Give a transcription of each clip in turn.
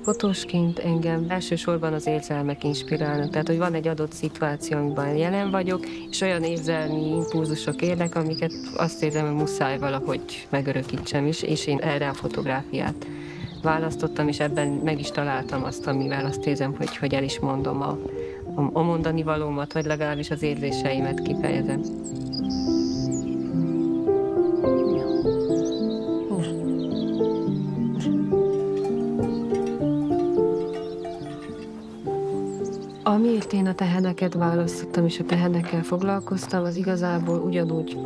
Fotósként engem elsősorban az érzelmek inspirálnak, tehát hogy van egy adott szituáció, amiben jelen vagyok, és olyan érzelmi impulzusok érnek, amiket azt érzem, hogy muszáj valahogy megörökítsem is, és én erre a fotográfiát választottam, és ebben meg is találtam azt, amivel azt érzem, hogy el is mondom a mondani valómat, vagy legalábbis az érzéseimet kifejezem. Amiért én a teheneket választottam, és a tehenekkel foglalkoztam, az igazából ugyanúgy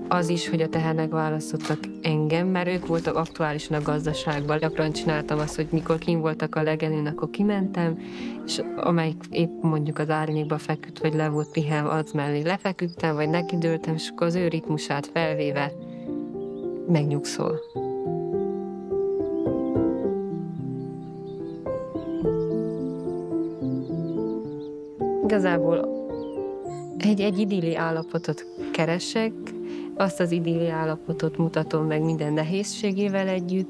az is, hogy a tehenek választottak engem, mert ők voltak aktuálisan a gazdaságban. Gyakran csináltam azt, hogy mikor kint voltak a legelőn, akkor kimentem, és amelyik épp mondjuk az árnyékba feküdt, vagy le volt pihenve, az mellé lefeküdtem, vagy nekidőltem, és akkor az ő ritmusát felvéve megnyugszol. Igazából egy idilli állapotot keresek, azt az idilli állapotot mutatom meg minden nehézségével együtt,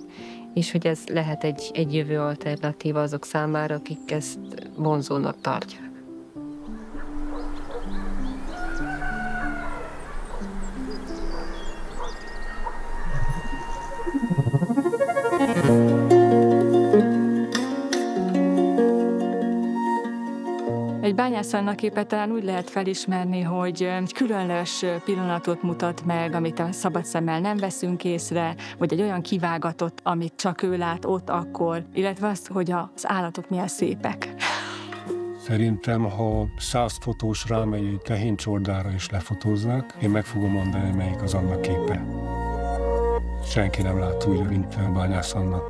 és hogy ez lehet egy jövő alternatíva azok számára, akik ezt vonzónak tartják. Egy Bányász Anna képet talán úgy lehet felismerni, hogy egy különös pillanatot mutat meg, amit a szabad szemmel nem veszünk észre, vagy egy olyan kivágatot, amit csak ő lát ott akkor, illetve azt, hogy az állatok milyen szépek. Szerintem, ha 100 fotós rámegy egy tehéncsordára és lefotózzák, én meg fogom mondani, melyik az Anna képe. Senki nem lát úgy, mint Bányász Anna.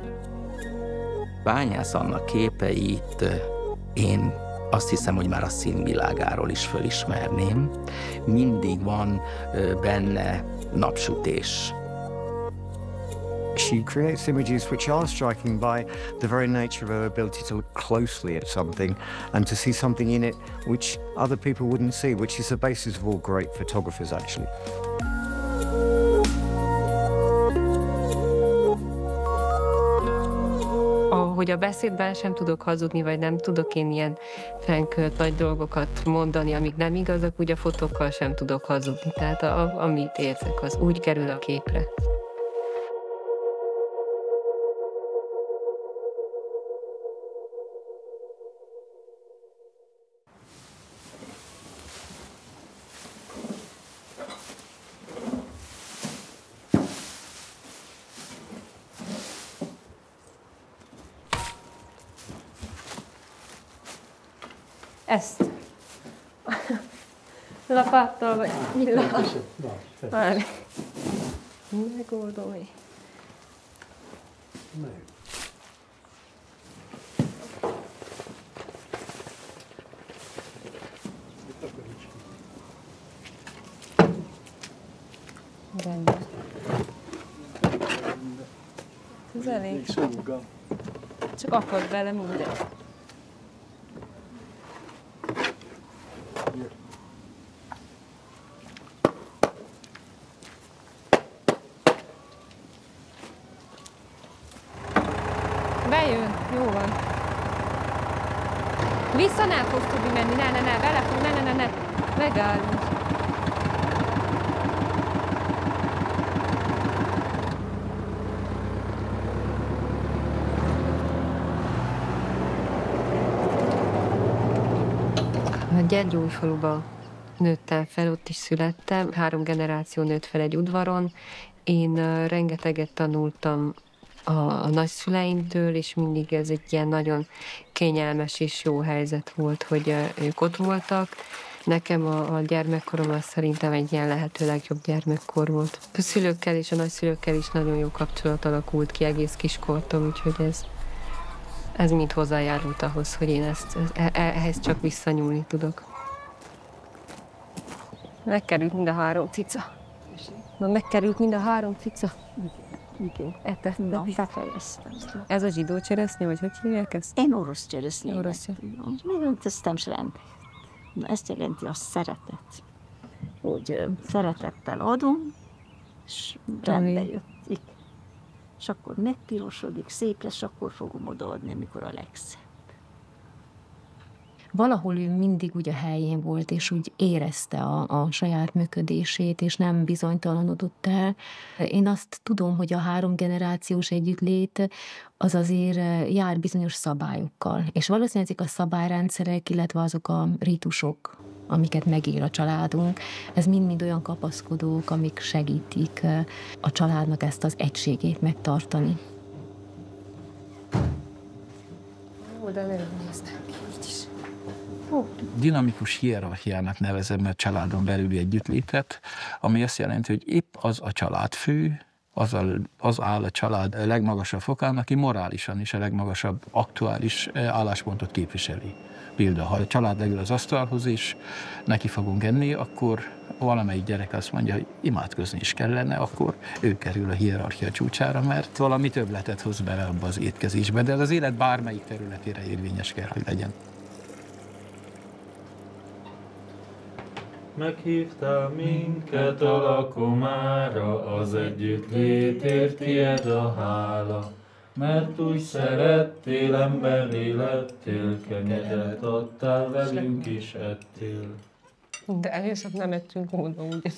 Bányász Anna képeit én azt hiszem, hogy már a színvilágáról is fölismerném. Mindig van benne napsütés. She creates images which are striking by the very nature of her ability to look closely at something and to see something in it which other people wouldn't see, which is the basis of all great photographers, actually. Hogy a beszédben sem tudok hazudni, vagy nem tudok én ilyen fenkölt nagy dolgokat mondani, amik nem igazak, úgy a fotókkal sem tudok hazudni. Tehát amit érzek, az úgy kerül a képre. Ezt. Lapáttal vagy villával. Várj. Megoldom én. Rendben. Ez elég. Csak akad vele mindent. Bejön, jó van. Vissza nem fogsz tudni menni, ne, vele fog, ne. Megállunk. A Gyergyóújfaluban nőttem fel, ott is születtem. 3 generáció nőtt fel egy udvaron. Én rengeteget tanultam a nagyszüleimtől, és mindig ez egy ilyen nagyon kényelmes és jó helyzet volt, hogy ők ott voltak. Nekem a gyermekkorom az szerintem egy ilyen lehető legjobb gyermekkor volt. A szülőkkel és a nagyszülőkkel is nagyon jó kapcsolat alakult ki egész kiskortom, úgyhogy ez mind hozzájárult ahhoz, hogy én ehhez csak visszanyúlni tudok. Megkerült mind a 3 cica. Na, megkerült mind a 3 cica. Igen. Na, befejeztem. Ez a zsidó cseresznye, vagy hogy hívják ezt? Én orosz cseresznye. Orosz. Megöntöztem, és rendbe. Na, ezt jelenti a szeretet. hogy szeretettel adom, és rendbe jöttik. És akkor megpirosodik, szép lesz, akkor fogom odaadni, amikor a legszebb. Valahol ő mindig úgy a helyén volt, és úgy érezte a saját működését, és nem bizonytalanodott el. Én azt tudom, hogy a 3 generációs együttlét az azért jár bizonyos szabályokkal. És valószínűleg ezek a szabályrendszerek, illetve azok a ritusok, amiket megél a családunk, ez mind-mind olyan kapaszkodók, amik segítik a családnak ezt az egységét megtartani. Oda nem néztek így is. Dinamikus hierarchiának nevezem a családon belüli együttlétet, ami azt jelenti, hogy épp az a családfő, az áll a család legmagasabb fokán, aki morálisan is a legmagasabb aktuális álláspontot képviseli. Például, ha a család leül az asztalhoz, és neki fogunk enni, akkor valamelyik gyerek azt mondja, hogy imádkozni is kellene, akkor ő kerül a hierarchia csúcsára, mert valami többletet hoz bele abba az étkezésbe, de ez az élet bármelyik területére érvényes kell, hogy legyen. Meghívtál minket a lakomára, az együttlétért tied a hála. Mert úgy szerettél, emberré lettél, kenyeret adtál, velünk is ettél. De először nem ettünk volna, ugye?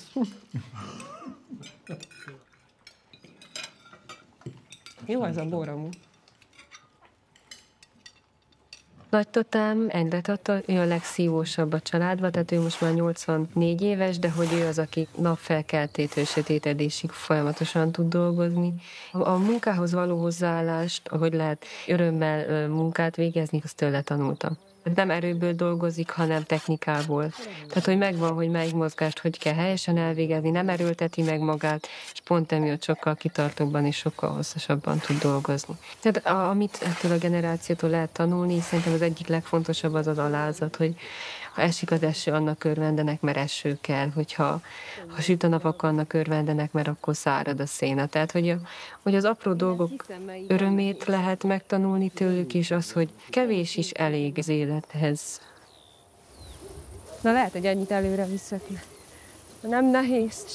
Jó ez a bor amúgy. Nagytotám engedett adta, ő a legszívósabb a családban, tehát ő most már 84 éves, de hogy ő az, aki napfelkeltétől sötétedésig folyamatosan tud dolgozni. A munkához való hozzáállást, ahogy lehet örömmel munkát végezni, azt tőle tanultam. Nem erőből dolgozik, hanem technikából. Tehát, hogy megvan, hogy melyik mozgást hogy kell helyesen elvégezni, nem erőlteti meg magát, és pont emiatt sokkal kitartóbban és sokkal hosszasabban tud dolgozni. Tehát amit ettől a generációtól lehet tanulni, szerintem az egyik legfontosabb az az alázat, hogy ha esik az eső, annak örvendenek, mert eső kell, ha süt a nap, akkor annak örvendenek, mert akkor szárad a széna. Tehát, hogy az apró dolgok örömét lehet megtanulni tőlük, és az, hogy kevés is elég az élethez. Na lehet, hogy ennyit előre viszek. Nem nehéz,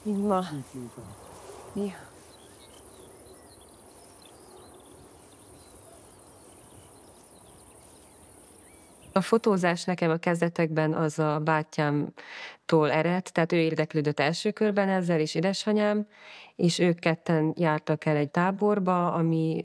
mint ma. Ja. A fotózás nekem a kezdetekben az a bátyámtól ered, tehát ő érdeklődött első körben ezzel, és édesanyám, és ők ketten jártak el egy táborba, ami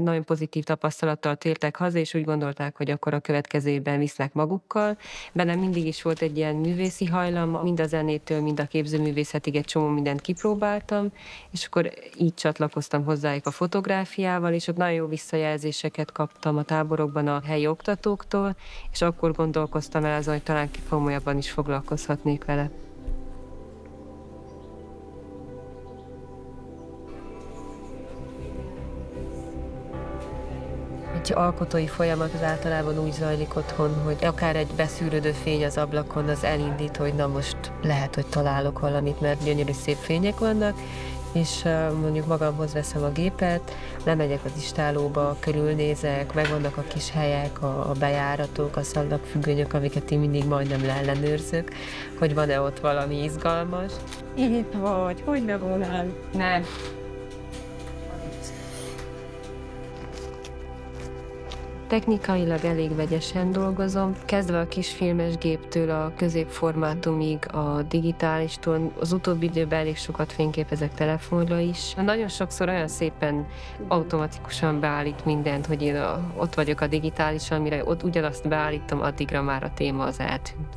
nagyon pozitív tapasztalattal tértek haza, és úgy gondolták, hogy akkor a következőben visznek magukkal. Bennem mindig is volt egy ilyen művészi hajlam, mind a zenétől, mind a képzőművészetig egy csomó mindent kipróbáltam, és akkor így csatlakoztam hozzájuk a fotográfiával, és ott nagyon jó visszajelzéseket kaptam a táborokban a helyi oktatóktól, és akkor gondolkoztam el azon, hogy talán komolyabban is foglalkozhatnék vele. Egy alkotói folyamat az általában úgy zajlik otthon, hogy akár egy beszűrődő fény az ablakon az elindít, hogy na most lehet, hogy találok valamit, mert gyönyörű szép fények vannak, és mondjuk magamhoz veszem a gépet, lemegyek az istálóba, körülnézek, megvannak a kis helyek, a bejáratok, a szallagfüggönyök, amiket én mindig majdnem leellenőrzök, hogy van-e ott valami izgalmas. Itt vagy, hogy ne volnál? Nem. Technikailag elég vegyesen dolgozom, kezdve a kisfilmes géptől a középformátumig, a digitálistól. Az utóbbi időben elég sokat fényképezek telefonra is. Nagyon sokszor olyan szépen automatikusan beállít mindent, hogy én ott vagyok a digitálison, mire ott ugyanazt beállítom, addigra már a téma az eltűnt.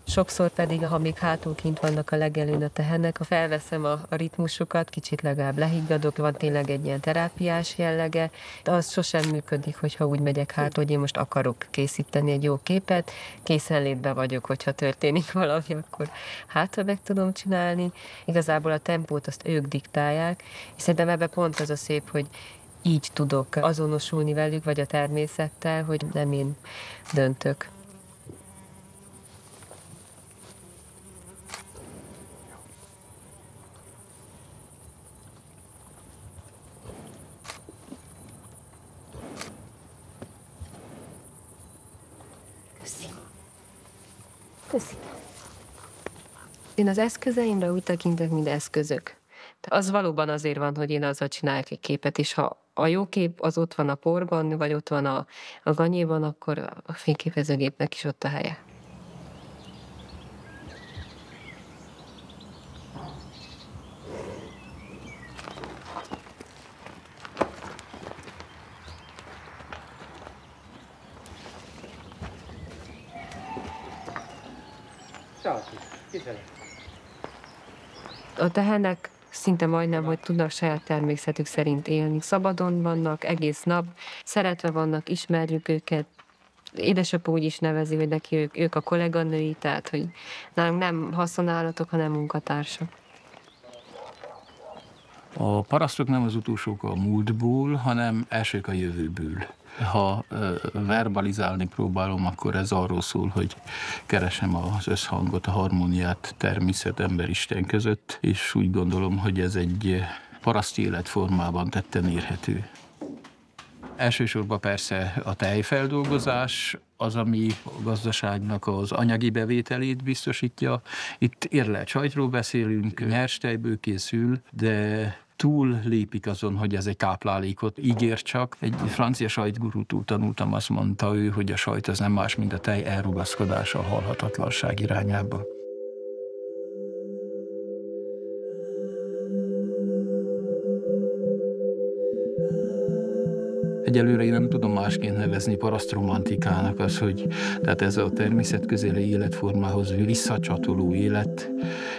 Sokszor pedig, ha még hátul kint vannak a legelőn a tehenek, ha felveszem a ritmusokat, kicsit legalább lehiggadok, van tényleg egy ilyen terápiás jellege, de az sosem működik, hogyha úgy megyek hátul, hogy én most akarok készíteni egy jó képet, készenlétben vagyok, hogyha történik valami, akkor hátra meg tudom csinálni. Igazából a tempót azt ők diktálják, és szerintem ebben pont az a szép, hogy így tudok azonosulni velük, vagy a természettel, hogy nem én döntök. Köszi. Én az eszközeimre úgy tekintek, mint eszközök. Az valóban azért van, hogy én azzal csinálják egy képet, és ha a jó kép az ott van a porban, vagy ott van a ganyéban, akkor a fényképezőgépnek is ott a helye. A tehenek szinte majdnem, hogy tudnak saját természetük szerint élni. Szabadon vannak, egész nap, szeretve vannak, ismerjük őket. Édesapa úgy is nevezi, hogy neki ők a kolléganői, tehát hogy nálunk nem haszonállatok, hanem munkatársak. A parasztok nem az utolsók a múltból, hanem elsők a jövőből. Ha verbalizálni próbálom, akkor ez arról szól, hogy keresem az összhangot, a harmóniát természet, ember, Isten között, és úgy gondolom, hogy ez egy paraszti életformában tetten érhető. Elsősorban persze a tejfeldolgozás az, ami a gazdaságnak az anyagi bevételét biztosítja. Itt érlelt sajtról beszélünk, nyers tejből készül, de túl lépik azon, hogy ez egy táplálékot ígér csak. Egy francia sajtgurútól tanultam, azt mondta ő, hogy a sajt az nem más, mint a tej elrugaszkodása a halhatatlanság irányába. Egyelőre én nem tudom másként nevezni parasztromantikának az, hogy tehát ez a természetközeli életformához visszacsatoló élet,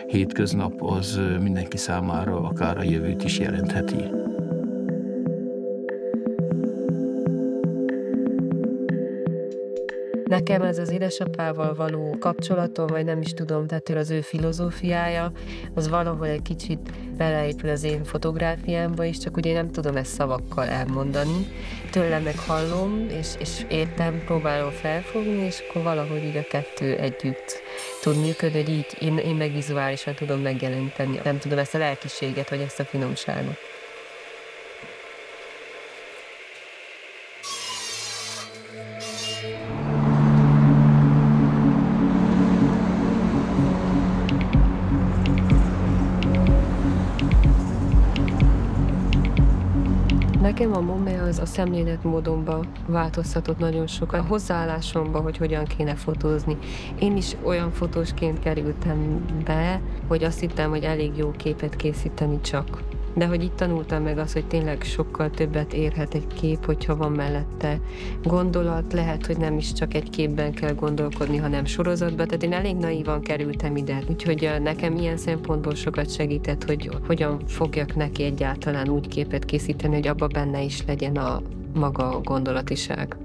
hétköznap az mindenki számára akár a jövőt is jelentheti. Nekem ez az édesapával való kapcsolatom, vagy nem is tudom, tehát az ő filozófiája, az valahol egy kicsit beleépül az én fotográfiámba is, csak ugye én nem tudom ezt szavakkal elmondani. Tőlem meg hallom, és értem, próbálom felfogni, és akkor valahogy így a kettő együtt tud működni, hogy így én meg vizuálisan tudom megjeleníteni. Nem tudom ezt a lelkiséget, vagy ezt a finomságot. Nekem a MOME az a szemléletmódomba változtatott nagyon sokat, a hozzáállásomba, hogy hogyan kéne fotózni. Én is olyan fotósként kerültem be, hogy azt hittem, hogy elég jó képet készíteni csak. De hogy itt tanultam meg azt, hogy tényleg sokkal többet érhet egy kép, hogyha van mellette gondolat, lehet, hogy nem is csak egy képben kell gondolkodni, hanem sorozatban. Tehát én elég naívan kerültem ide, úgyhogy nekem ilyen szempontból sokat segített, hogy hogyan fogjak neki egyáltalán úgy képet készíteni, hogy abban benne is legyen a maga gondolatiság.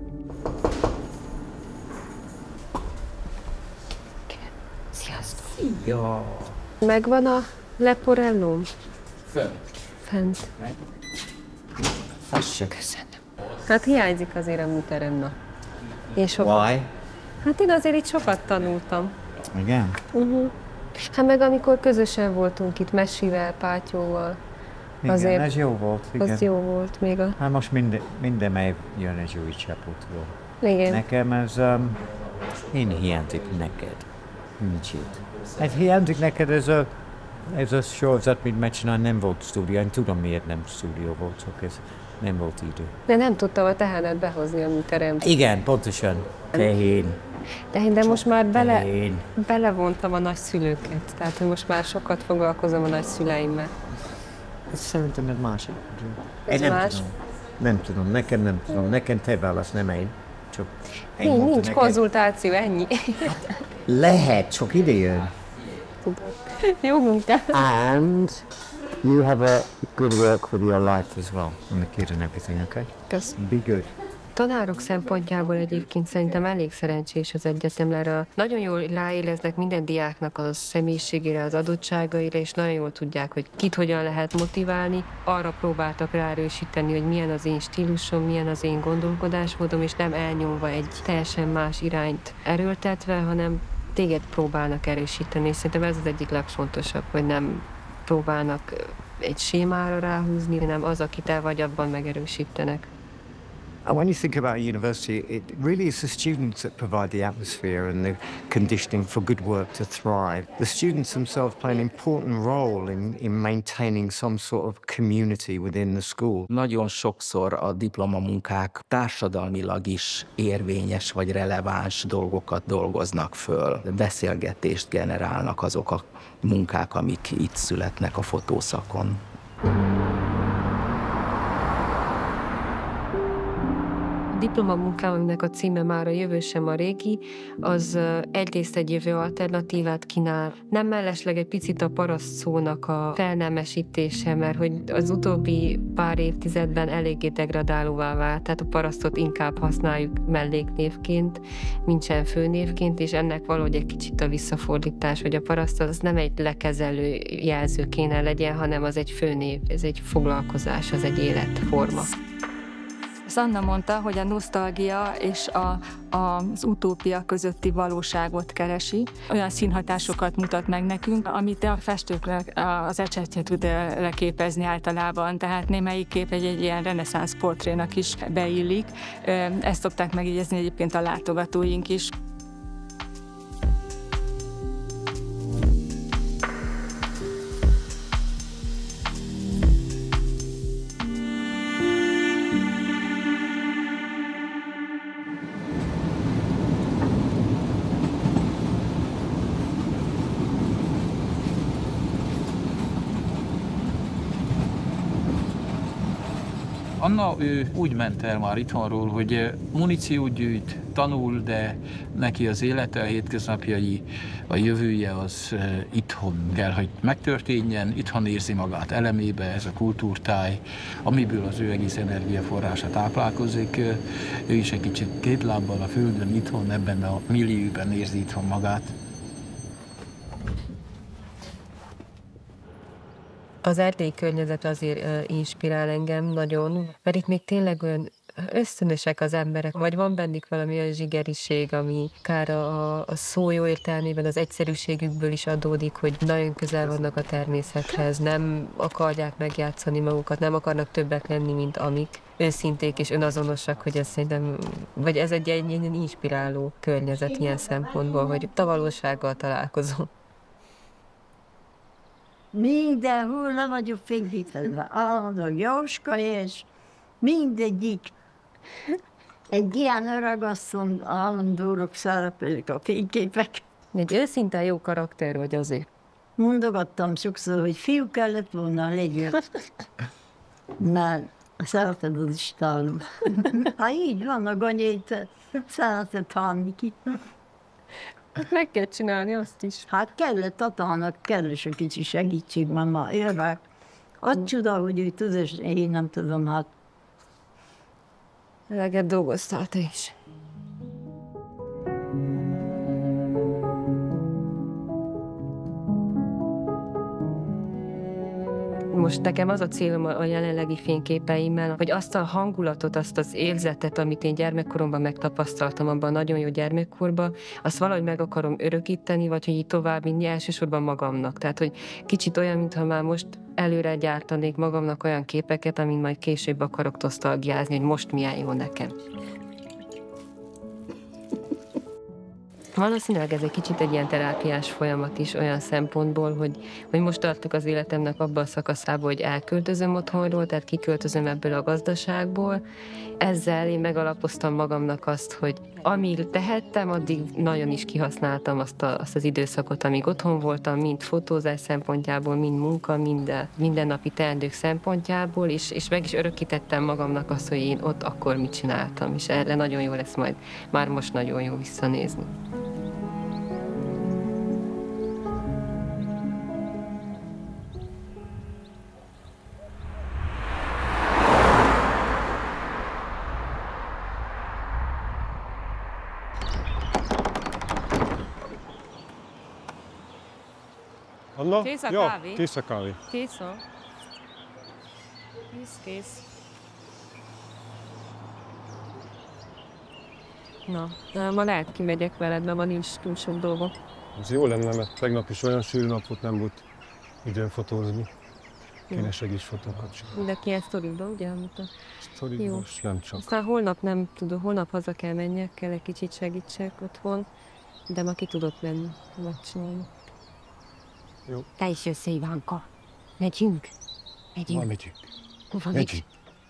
Sziasztok! Ja. Megvan a leporellóm? Fent. Köszönöm. Hát hiányzik azért a műterem, na. Why? Hát én azért itt sokat tanultam. Igen? Hát meg amikor közösen voltunk itt Messivel, Pátyóval. Igen, azért ez jó volt. Igen. Az jó volt még a... Hát most minden év jön egy új csapatról. Igen. Nekem ez... én hiányzik neked. Kicsit. Hát hiányzik neked ez a sorozat, mint megcsinálni, nem volt stúdió. Én tudom, miért nem stúdió volt, csak ez nem volt idő. De nem tudtam a tehenet behozni a műterembe. Igen, pontosan. Tehén. De most már belevontam a nagyszülőket. Tehát, hogy most már sokat foglalkozom a nagyszüleimmel. Szerintem ez másik. Ez más? Nem tudom, nekem nem tudom. Nekem te válasz, nem én. Csak nincs neked. konzultáció, ennyi. Lehet, csak ide jön. Jó munkát. And you have a good work for your life as well. On the kid and everything, okay? Köszönöm. Be good. Tanárok szempontjából egyébként szerintem elég szerencsés az egyetemre. Nagyon jól ráéleznek minden diáknak a személyiségére, az adottságaira, és nagyon jól tudják, hogy kit hogyan lehet motiválni. Arra próbáltak ráerősíteni, hogy milyen az én stílusom, milyen az én gondolkodásmódom, és nem elnyomva egy teljesen más irányt erőltetve, hanem téged próbálnak erősíteni, és szerintem ez az egyik legfontosabb, hogy nem próbálnak egy sémára ráhúzni, hanem az, akit te vagy, abban megerősítenek. When you think about university, it really is the students that provide the atmosphere and the conditioning for good work to thrive. The students themselves play an important role in maintaining some sort of community within the school. Nagyon sokszor a diplomamunkák társadalmilag is érvényes vagy releváns dolgokat dolgoznak föl. Beszélgetést generálnak azok a munkák, amik itt születnek a fotószakon. A diplomamunkám, aminek a címe már a jövő sem a régi, az egyrészt egy jövő alternatívát kínál. Nem mellesleg egy picit a paraszt szónak a felnemesítése, mert hogy az utóbbi pár évtizedben eléggé degradálóvá vált, tehát a parasztot inkább használjuk melléknévként, mintsem főnévként, és ennek valahogy egy kicsit a visszafordítás, hogy a paraszt az nem egy lekezelő jelző kéne legyen, hanem az egy főnév, ez egy foglalkozás, az egy életforma. Anna mondta, hogy a nosztalgia és az utópia közötti valóságot keresi. Olyan színhatásokat mutat meg nekünk, amit a festőknek az ecsettje tud leképezni általában. Tehát némelyik kép egy ilyen reneszánsz portrénak is beillik. Ezt szokták megjegyezni egyébként a látogatóink is. Anna, ő úgy ment el már itthonról, hogy muníciót gyűjt, tanul, de neki az élete, a hétköznapjai, a jövője az itthon kell, hogy megtörténjen, itthon érzi magát elemébe, ez a kultúrtáj, amiből az ő egész energiaforrása táplálkozik. Ő is egy kicsit két lábbal a földön, itthon, ebben a millióben érzi itthon magát. Az erdélyi környezet azért inspirál engem nagyon, mert itt még tényleg olyan ösztönösek az emberek, vagy van bennük valami olyan zsigeriség, ami akár a szó jó értelmében az egyszerűségükből is adódik, hogy nagyon közel vannak a természethez, nem akarják megjátszani magukat, nem akarnak többek lenni, mint amik. Őszinték és önazonosak, hogy ez szerintem, vagy ez egy inspiráló környezet ilyen szempontból, hogy a valósággal találkozom. Mindenhol le vagyok fényképezve, állandóan Jóska, és mindegyik. Egy ilyen öragasszony állandóra szerepelik a fényképek. Egy őszinte jó karakter vagy azért. Mondogattam sokszor, hogy fiú kellett volna legyen. Mert szereted az Istenem. Ha így van a ganyét, szereted hallni ki. Meg kell csinálni azt is. Hát kellett Tatának, kellett egy kicsi segítség, mert ma érvek. Az csuda, hogy ő tud, és én nem tudom, hát. Eleget dolgoztál te is. Most nekem az a célom a jelenlegi fényképeimmel, hogy azt a hangulatot, azt az érzetet, amit én gyermekkoromban megtapasztaltam abban a nagyon jó gyermekkorban, azt valahogy meg akarom örökíteni, vagy hogy így tovább vinni elsősorban magamnak. Tehát, hogy kicsit olyan, mintha már most előre gyártanék magamnak olyan képeket, amin majd később akarok nosztalgiázni, hogy most milyen jó nekem. Valószínűleg ez egy kicsit egy ilyen terápiás folyamat is olyan szempontból, hogy most tartok az életemnek abban a szakaszába, hogy elköltözöm otthonról, tehát kiköltözöm ebből a gazdaságból. Ezzel én megalapoztam magamnak azt, hogy amíg tehettem, addig nagyon is kihasználtam azt az időszakot, amíg otthon voltam, mind fotózás szempontjából, mind munka, mindennapi teendők szempontjából, és meg is örökítettem magamnak azt, hogy én ott akkor mit csináltam, és erre nagyon jó lesz majd, már most nagyon jó visszanézni. Anna? Kész a ja, kávé? Kész a kávé. Kész a? Kész. Na, ma lehet kimegyek veled, mert ma nincs túl sok dolgok. Ez jó lenne, mert tegnap is olyan sűrű nap volt, nem volt időn fotózni. kéne segédfotókat csinálni. De ilyen sztorikban, ugye? Sztorikban nem csak. Aztán holnap nem tudom, holnap haza kell menjek, kell egy kicsit segítsek otthon, de ma ki tudott menni, megcsinálni. Jó. Te is jössz, Ivánka. Megyünk? Megyünk. Hova megyünk?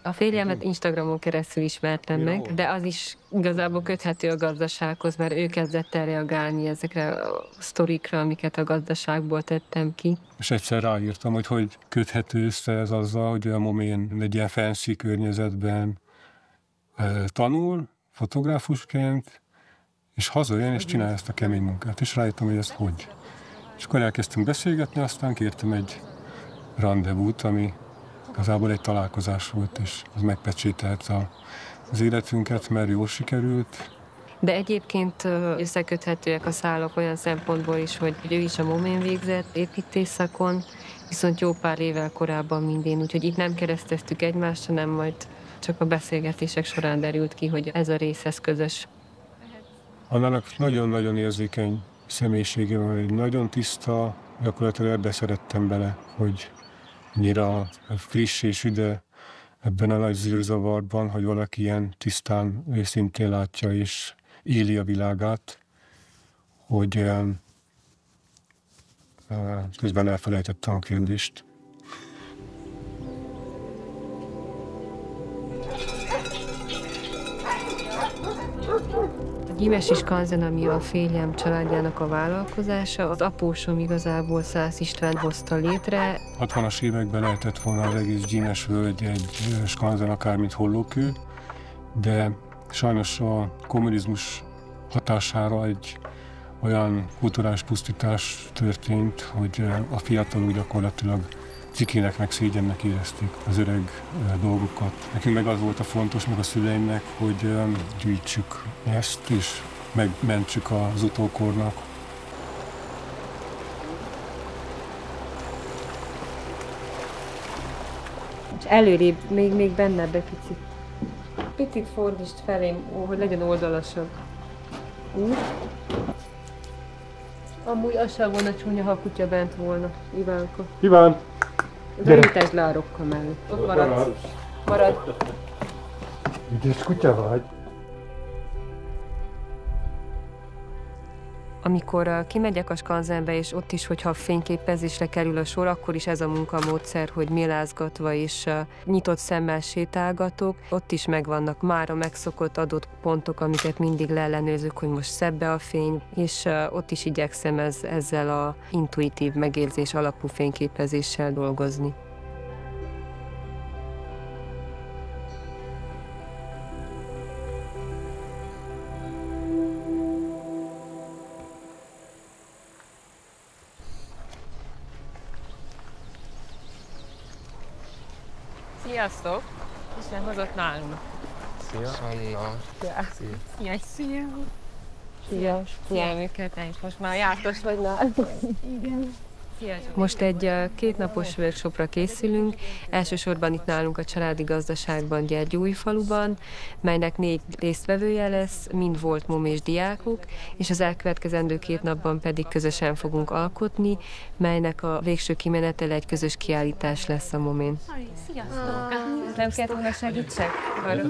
A férjemet Instagramon keresztül ismertem meg, de az is igazából köthető a gazdasághoz, mert ő kezdett el reagálni ezekre a sztorikra, amiket a gazdaságból tettem ki. És egyszer ráírtam, hogy köthető össze ez azzal, hogy a Momén egy ilyen fancy környezetben tanul, fotográfusként, és hazajön, és csinál ezt a kemény munkát. És rájöttem, hogy ezt hogy. És akkor elkezdtünk beszélgetni, aztán kértem egy randevút, ami igazából egy találkozás volt, és az megpecsételte az életünket, mert jól sikerült. De egyébként összeköthetőek a szálak olyan szempontból is, hogy ő is a Momén végzett építészakon, viszont jó pár évvel korábban, mint én, úgyhogy itt nem kereszteztük egymást, hanem majd csak a beszélgetések során derült ki, hogy ez a rész, ez közös. Annának nagyon-nagyon érzékeny személyisége van, egy nagyon tiszta, gyakorlatilag ebbe szerettem bele, hogy annyira friss és üde ebben a nagy zűrzavarban, hogy valaki ilyen tisztán, őszintén látja és éli a világát, hogy közben elfelejtettem a kérdést. A Gyimesi Skanzen, ami a férjem családjának a vállalkozása, az apósom igazából Szász István hozta létre. 60-as években lehetett volna az egész Gyímes völgy egy skanzen, akármint Hollókő, de sajnos a kommunizmus hatására egy olyan kulturális pusztítás történt, hogy a fiatalok gyakorlatilag cikének meg szégyennek érezték az öreg dolgokat. Nekünk meg az volt a fontos, meg a szüleimnek, hogy gyűjtsük ezt, és megmentsük az utókornak. És előrébb, még bennebb egy picit. Picit fordítsd felém, hogy legyen oldalasabb. Úgy. Amúgy az sem volna csúnya, ha a kutya bent volna, Ivánka. Iván! Rövidesd le a rokkal mellett. Ott maradsz. Marad. Ügyes kutya vagy. Amikor kimegyek a skanzenbe, és ott is, hogyha fényképezésre kerül a sor, akkor is ez a munkamódszer, hogy mélázgatva és nyitott szemmel sétálgatok. Ott is megvannak már a megszokott adott pontok, amiket mindig leellenőrzök, hogy most szebb-e a fény, és ott is igyekszem ezzel a intuitív megérzés alapú fényképezéssel dolgozni. Sziasztok! Isten hozott nálunk. Szia! Anna! Szia! Szia! Szia! Jelműket, most már jártas vagy nálunk. Igen. Most egy 2 napos workshopra készülünk, elsősorban itt nálunk a családi gazdaságban, Gyergyóújfaluban, melynek 4 résztvevője lesz, mind volt momés diákok, és az elkövetkezendő 2 napban pedig közösen fogunk alkotni, melynek a végső kimenetele egy közös kiállítás lesz a momén. Sziasztok! Nem kellett volna segítsek?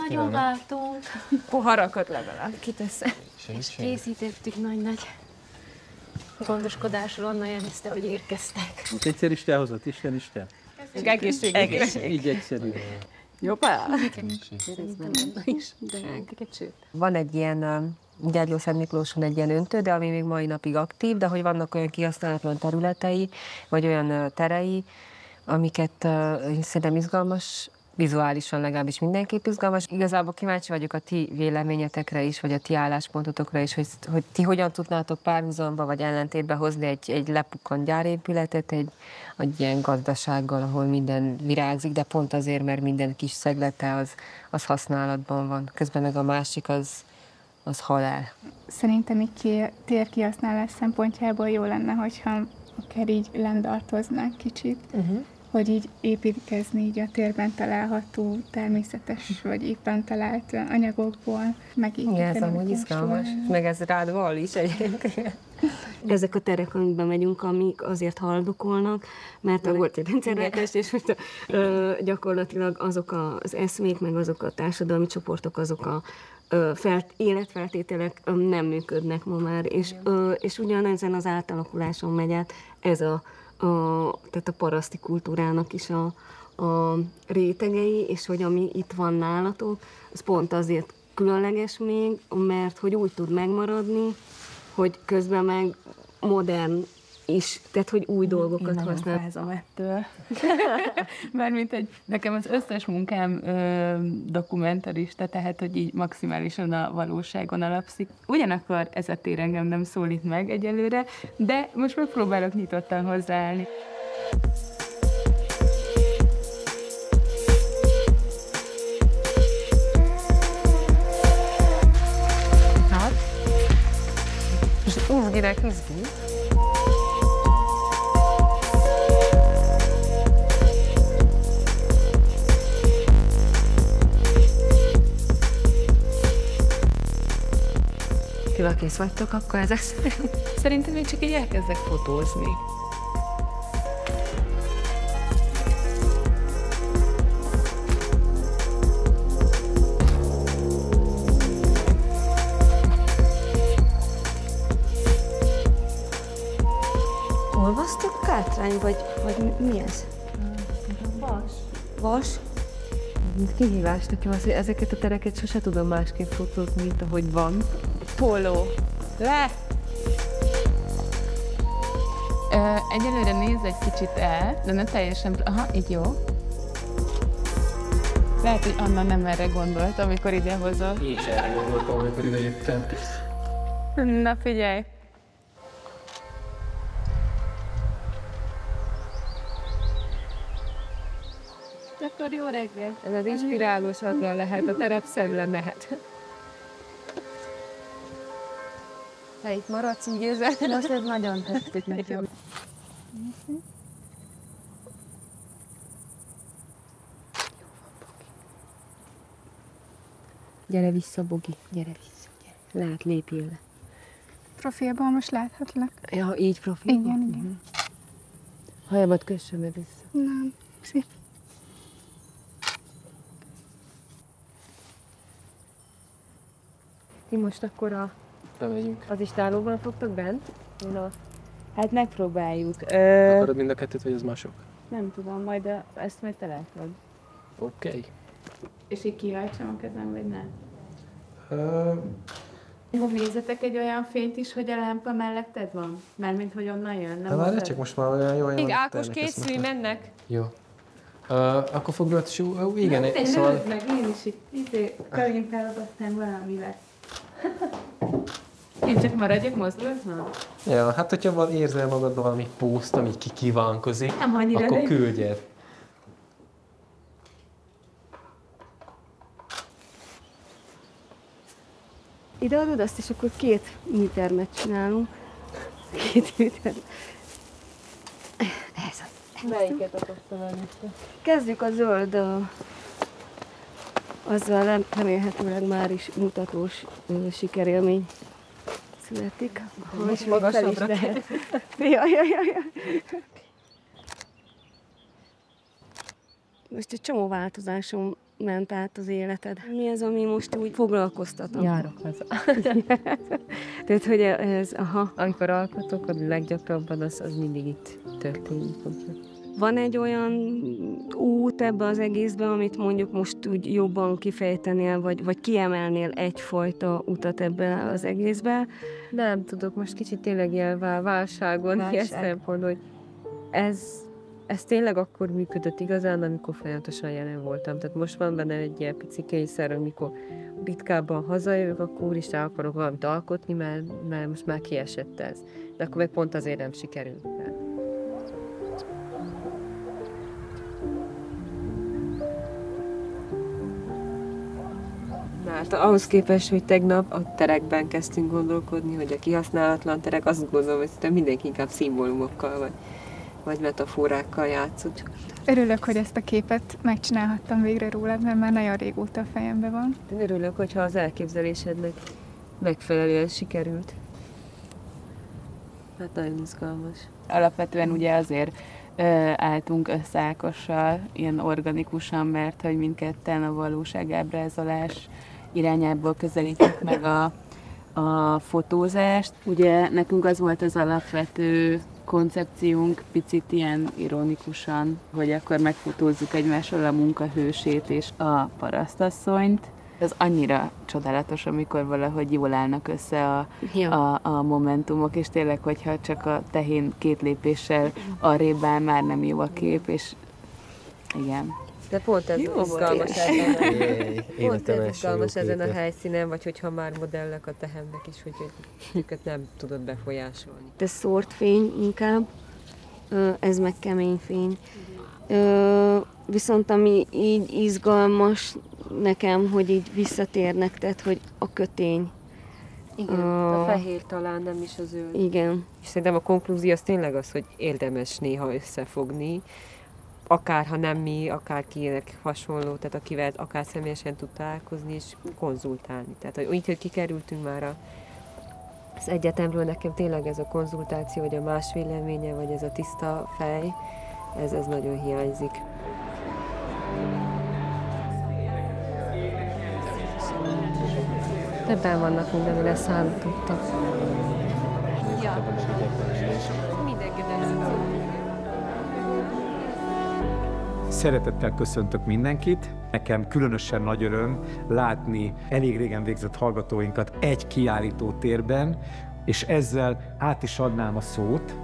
Nagyon vártunk. Poharakat legalább kiteszem. És készítettük nagy gondoskodásról, Anna jelezte, hogy érkeztek. Egyszer Isten hozott, Isten. Egészség. Így egyszerű. Jobbá? Van egy ilyen Gyergyószent Miklóson egy ilyen öntő, de ami még mai napig aktív, de hogy vannak olyan kihasználatlan területei, vagy olyan terei, amiket szerintem izgalmas, vizuálisan legalábbis mindenképp izgalmas. Igazából kíváncsi vagyok a ti véleményetekre is, vagy a ti álláspontotok is, hogy ti hogyan tudnátok párhuzamba vagy ellentétbe hozni egy lepukkant gyárépületet egy ilyen gazdasággal, ahol minden virágzik, de pont azért, mert minden kis szeglete az használatban van. Közben meg a másik az hal el. Szerintem így térkihasználás szempontjából jó lenne, hogyha akár így lendartoznánk kicsit. hogy így építkezni így a térben található természetes vagy éppen talált anyagokból, megépíteni. Ez amúgy izgalmas, meg ez rád val is egyébként. Ezek a terek, amikben megyünk, amik azért haldokolnak, mert volt egy rendszerváltás, és gyakorlatilag azok az eszmék, meg azok a társadalmi csoportok, azok a életfeltételek nem működnek ma már, és ugyanezen az átalakuláson megy át ez tehát a paraszti kultúrának is a rétegei, és hogy ami itt van nálatok, az pont azért különleges még, mert hogy úgy tud megmaradni, hogy közben meg modern is, tehát hogy új dolgokat használ. Én nagyon fázom ettől. Mert nekem az összes munkám dokumentarista, tehát hogy így maximálisan a valóságon alapszik. Ugyanakkor ez a tér engem nem szólít meg egyelőre, de most megpróbálok nyitottan hozzáállni. Hát? És izginek izgi. Kész vagytok akkor ezek szerint? Szerintem én csak így elkezdek fotózni. Olvasztok kátrány, vagy mi ez? Vas. Vas? Kihívás nekem az, hogy ezeket a tereket sose tudom másképp fotózni, mint ahogy van. Póló. Le! Egyelőre nézz egy kicsit el, de ne teljesen... Aha, így jó. Lehet, hogy Anna nem erre gondolt, amikor idehozott. Én is erre gondoltam, amikor idejöttem. Na figyelj! Akkor jó reggel! Ez az inspirálós azzal lehet, a terepszerűen lehet. Te itt maradsz, úgy érzed? Most ez nagyon tetszik nekem. Gyere vissza, Bogi, gyere vissza, gyere. Lehet, lépjél le. Profilban most láthatlak. Ja, így profilban? Igen. Hajamat kössön meg vissza. Nem, szép. Ti most akkor Bemegyünk. az istálóban fogtok bent? Hát megpróbáljuk. Akarod mind a kettőt, vagy az mások? Nem tudom, ezt majd te látod. Oké. És így kihajtsam a kezem, vagy nem? Nézzetek egy olyan fényt is, hogy a lámpa melletted van? Mármint, hogy onnan jön, nem? Várj, csak most már olyan jól Igen, Ákos, készülj, mennek. Jó. Akkor foglalod, és igen, Egy szóval... lőd meg, én is itt karimpálok aztán valamivel. Én csak maradjak mozdulatlan? Ja, hát hogyha érzel magad valami pószt, ami kikívánkozik, Nem annyira, akkor de... küldjed. Ide adod azt, és akkor 2 műtermet csinálunk. 2 műtermet. Ez az. Melyiket akarsz venni? Kezdjük a zöld, azzal remélhetőleg már is mutatós sikerélmény születik. És magasabbra kell. Ja. Most egy csomó változáson ment át az életed. Mi az, ami most úgy foglalkoztat? Járok haza. Tehát, hogy ez, Amikor alkotok, a leggyakrabban az mindig itt történik. Van egy olyan út ebbe az egészbe, amit mondjuk most úgy jobban kifejtenél, vagy kiemelnél egyfajta utat ebbe az egészbe? Nem tudok, most kicsit tényleg ilyen válságon, ilyen szempontból, hogy ez tényleg akkor működött igazán, amikor folyamatosan jelen voltam. Tehát most van benne egy ilyen pici kényszer, amikor ritkábban hazajövök, akkor úristen akarok valamit alkotni, mert most már kiesett ez. De akkor meg pont azért nem sikerült. Hát ahhoz képest, hogy tegnap a terekben kezdtünk gondolkodni, hogy a kihasználatlan terek, azt gondolom, hogy mindenki inkább szimbólumokkal vagy vagy metaforákkal játszunk. Örülök, hogy ezt a képet megcsinálhattam végre rólad, mert már nagyon régóta a fejemben van. Én örülök, hogyha az elképzelésednek megfelelően sikerült. Hát nagyon izgalmas. Alapvetően ugye azért álltunk össze Ákossal ilyen organikusan, mert hogy mindketten a valóságábrázolás irányából közelítjük meg a fotózást. Ugye nekünk az volt az alapvető koncepciónk, picit ilyen ironikusan, hogy akkor megfotózzuk egymással a munkahősét és a parasztasszonyt. Ez annyira csodálatos, amikor valahogy jól állnak össze a momentumok, és tényleg, hogyha csak a tehén 2 lépéssel arrébb áll, már nem jó a kép, és igen. De pont ez izgalmas ezen a helyszínen, vagy hogyha már modellek a tehemnek is, hogy őket nem tudod befolyásolni. Ez szórt fény inkább, ez meg kemény fény. Viszont ami így izgalmas nekem, hogy így visszatérnek, tehát hogy a kötény. Igen, a fehér talán nem is a zöld. Igen. És szerintem a konklúzió az tényleg az, hogy érdemes néha összefogni, akár ha nem mi, akár kinek hasonló, tehát akivel akár személyesen tud találkozni és konzultálni. Tehát hogy hogy kikerültünk már az egyetemről, nekem tényleg ez a konzultáció, vagy a más véleménye, vagy ez a tiszta fej, ez nagyon hiányzik. Ebben vannak mindenre számítottak. Ja. Szeretettel köszöntök mindenkit. Nekem különösen nagy öröm látni elég régen végzett hallgatóinkat egy kiállítótérben, és ezzel át is adnám a szót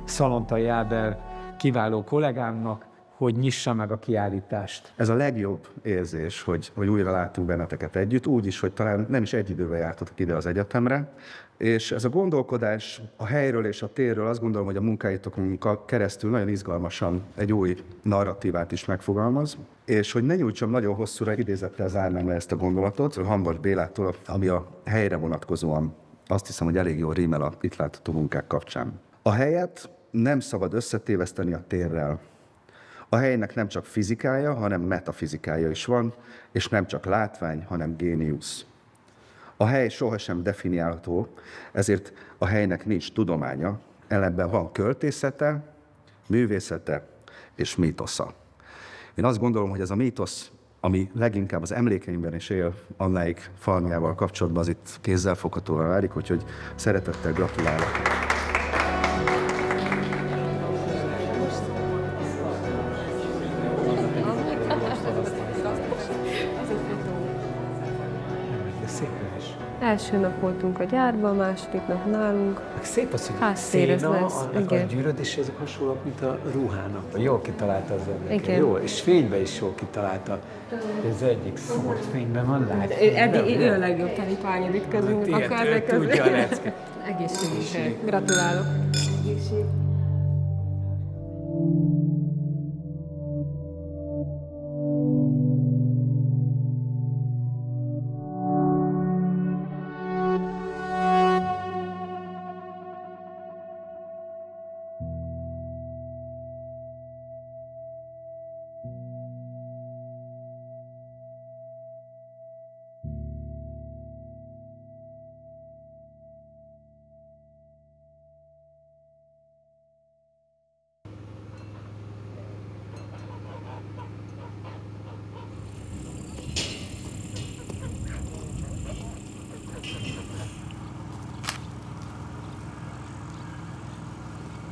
Szalontai Ábel kiváló kollégámnak, hogy nyissa meg a kiállítást. Ez a legjobb érzés, hogy újra látunk benneteket együtt, úgy is, hogy talán nem is egy időben jártatok ide az egyetemre, és ez a gondolkodás a helyről és a térről, azt gondolom, hogy a munkáitokon keresztül nagyon izgalmasan egy új narratívát is megfogalmaz, és hogy ne nyújtsam nagyon hosszúra, idézettel zárnám le ezt a gondolatot, Hambas Bélától, ami a helyre vonatkozóan azt hiszem, hogy elég jól rímel a itt látható munkák kapcsán. A helyet nem szabad összetéveszteni a térrel. A helynek nem csak fizikája, hanem metafizikája is van, és nem csak látvány, hanem géniusz. A hely sohasem definiálható, ezért a helynek nincs tudománya, ellenben van költészete, művészete és mítosza. Én azt gondolom, hogy ez a mítosz, ami leginkább az emlékeimben is él Annáik farmjával kapcsolatban, az itt kézzelfoghatóan válik, úgyhogy szeretettel gratulálok. Első nap voltunk a gyárban, második nap nálunk. Szép az, hogy széna, annak a gyűrödés, ezek hasonlóak, mint a ruhának. Jól kitalálta az ember. Jó, és fényben is jól kitalálta. Ez egyik szórt fényben van, látni. Eddig ő a legjobb tanítványod közünk. Tudja a lecke. Egészségünkre. Gratulálok. Egészség.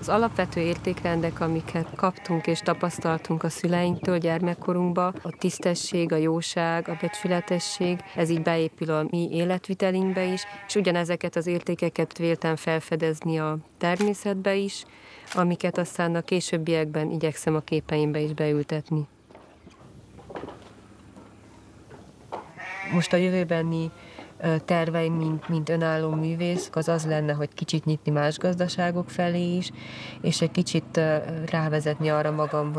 Az alapvető értékrendek, amiket kaptunk és tapasztaltunk a szüleinktől gyermekkorunkba, a tisztesség, a jóság, a becsületesség, ez így beépül a mi életvitelünkbe is, és ugyanezeket az értékeket véltem felfedezni a természetbe is, amiket aztán a későbbiekben igyekszem a képeimbe is beültetni. Most a jövőbeni terveim, mint önálló művész, az lenne, hogy kicsit nyitni más gazdaságok felé is, és egy kicsit rávezetni arra magam,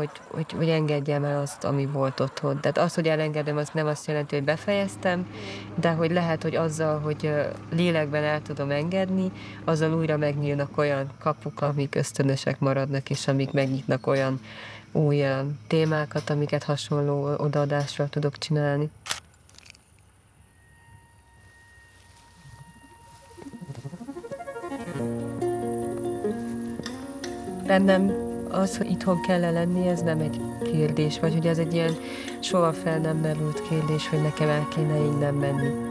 hogy engedjem el azt, ami volt otthon. Tehát az, hogy elengedem, az nem azt jelenti, hogy befejeztem, de hogy lehet, hogy azzal, hogy lélekben el tudom engedni, azzal újra megnyílnak olyan kapuk, amik ösztönösek maradnak, és amik megnyitnak olyan új témákat, amiket hasonló odaadásra tudok csinálni. Bennem az, hogy itthon kell lenni, ez nem egy kérdés, vagy hogy ez egy ilyen soha fel nem merült kérdés, hogy nekem el kéne innen menni.